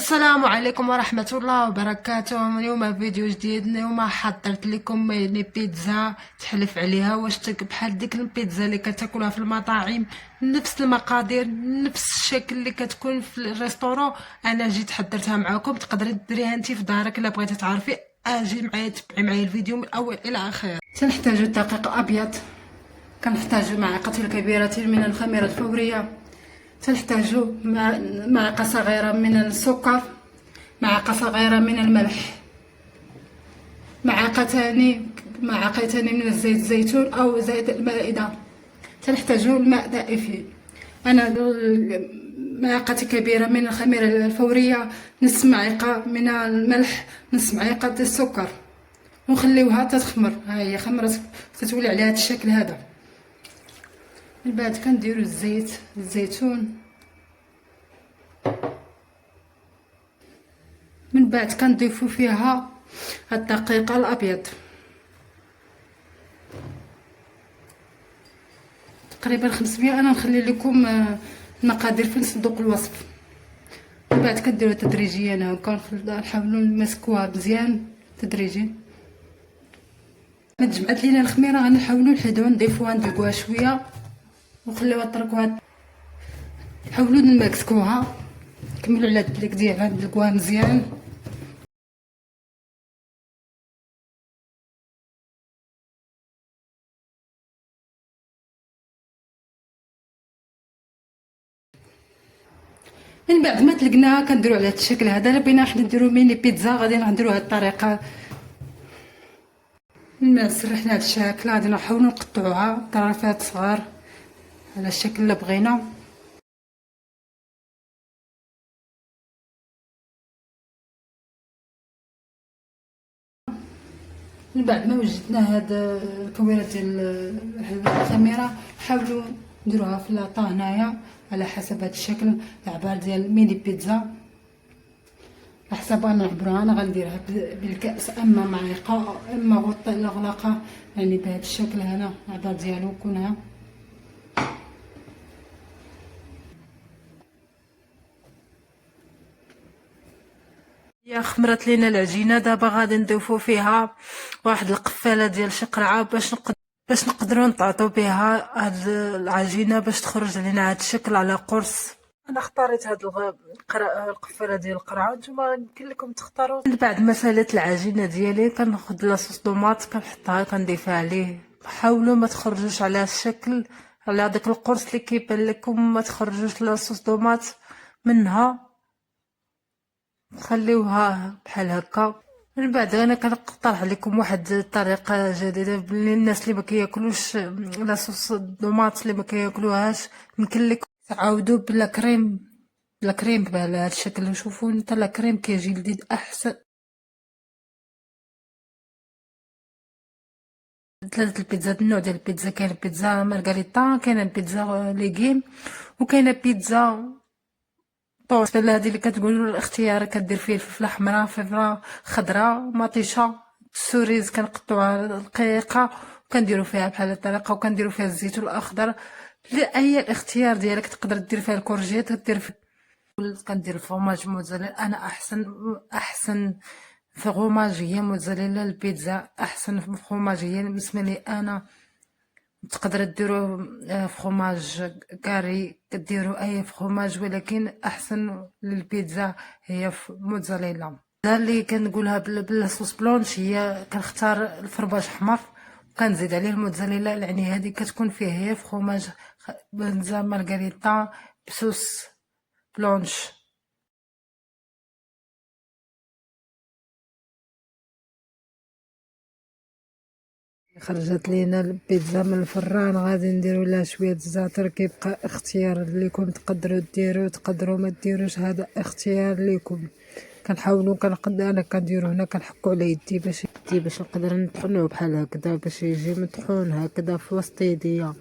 السلام عليكم ورحمة الله وبركاته. اليوم فيديو جديد. اليوم حضرت لكم بيتزا تحلف عليها واش بحال ديك البيتزا اللي كتاكلها في المطاعم، نفس المقادير نفس الشكل اللي كتكون في الريستورون. انا جيت حضرتها معكم، تقدري ديريها انت في دارك الا بغيتي تعرفي. اجي معايا تبعي معايا الفيديو من الاول الى اخر. تنحتاج دقيق ابيض، كنحتاج معلقة كبيرة من الخميرة الفورية، تنحتاج معلقة صغيرة من السكر، معلقة صغيرة من الملح، معلقتان من الزيت الزيتون أو زيت المائدة. تنحتاج الماء دافئ. أنا معلقة كبيرة من الخميرة الفورية، نصف معلقة من الملح، نصف معلقة السكر، ونخليوها تتخمر. ها هي خمرت، تتولي على هذا الشكل هذا. من بعد كنديروا الزيت الزيتون، من بعد كنضيفوا فيها الدقيق الابيض، تقريبا 500. انا نخلي لكم المقادير في صندوق الوصف. من بعد كديروا تدريجيا هكا، نحاولوا نمسكوها مزيان تدريجي. تجمعت لينا الخميره، غنحاولوا نحيدوها نضيفوها ندلقوها شويه ونخليوها تركوها. حاولوا نمسكوها، كملوا على الدليك ديالها، ندلقوها مزيان. من بعد ما تلقناها كنديروا على هذا الشكل هذا. الا بغينا حنا نديروا ميني بيتزا غادي نديروا هذه الطريقه. من بعد سرحنا هذا الشكل غادي نحاولوا نقطعوها طرفات صغار على الشكل اللي بغينا. من بعد ما وجدنا هاد الكويرات ديال الخميره، حاولوا نديروها في لاطا هنايا على حسب هاد الشكل العبار ديال ميني بيتزا. على حسب انا نعبروها، انا غنديرها بالكاس، اما معلقه اما غطاء الاغلاقه، يعني بهذا الشكل هنا العبار ديالو كونها. يا خمرت لينا العجينه. دابا غادي نضيفو فيها واحد القفاله ديال شقرعه باش نقدروا نطاطو بها هاد العجينه باش تخرج لنا هاد الشكل على قرص. انا اختاريت هاد القفاله ديال القرعه، نتوما يمكن لكم تختاروا. من بعد ما سالت العجينه ديالي كناخذ لاصوص طوماط كنحطها كنضيفها عليه. حاولوا ما تخرجوش على الشكل على هذاك القرص اللي كيبان لكم، ما تخرجوش لاصوص طوماط منها، خليوها بحال هكا. من بعد انا كنقترح عليكم واحد الطريقه جديده للناس اللي ما كياكلوش لاصوص الطوماط، اللي ما كياكلوهاش. يمكن لكم تعاودوا بلا كريم، بلا كريم بهذا الشكل. شوفوا انت لا كريم كيجي لذيذ احسن. ثلاثه البيتزا، النوع ديال البيتزا كاين بيتزا مارغريتا، كاينه بيتزا ليغيم، وكاينه بيتزا طوست. هذه اللي كتقولوا الاختيار، كدير فيه الفلفله حمراء، فلفله خضراء، مطيشه، السوريز كنقطعوها رقيقه وكنديروا فيها بحال هذه الطريقه، وكنديروا فيها الزيتون الاخضر. اي الاختيار ديالك، تقدر دير فيها الكورجيت، دير فيها. كندير الفرماج موزاريلا. انا احسن فروماج هي موزاريلا. البيتزا احسن فروماج هي بالنسبه لي انا. تقدر ديروا فروماج كاري، كديروا اي فروماج، ولكن احسن للبيتزا هي موتزاريلا. اللي كنقولها بالصوص بلونش هي كنختار الفرماج احمر وكنزيد عليه الموتزاريلا، يعني هذه كتكون فيه هي فروماج بيتزا مارغريتا بصوص بلونش. خرجت لينا البيتزا من الفران، غادي نديرو لها شويه الزعتر. كيبقى اختيار ليكم، تقدروا ديروا تقدروا ما ديروش، هذا اختيار ليكم. كنحاولوا انا كنديرو هنا كنحكو على يدي باش نقدر نطحنوه بحال هكذا، باش يجي مطحون هكذا في وسط يديا.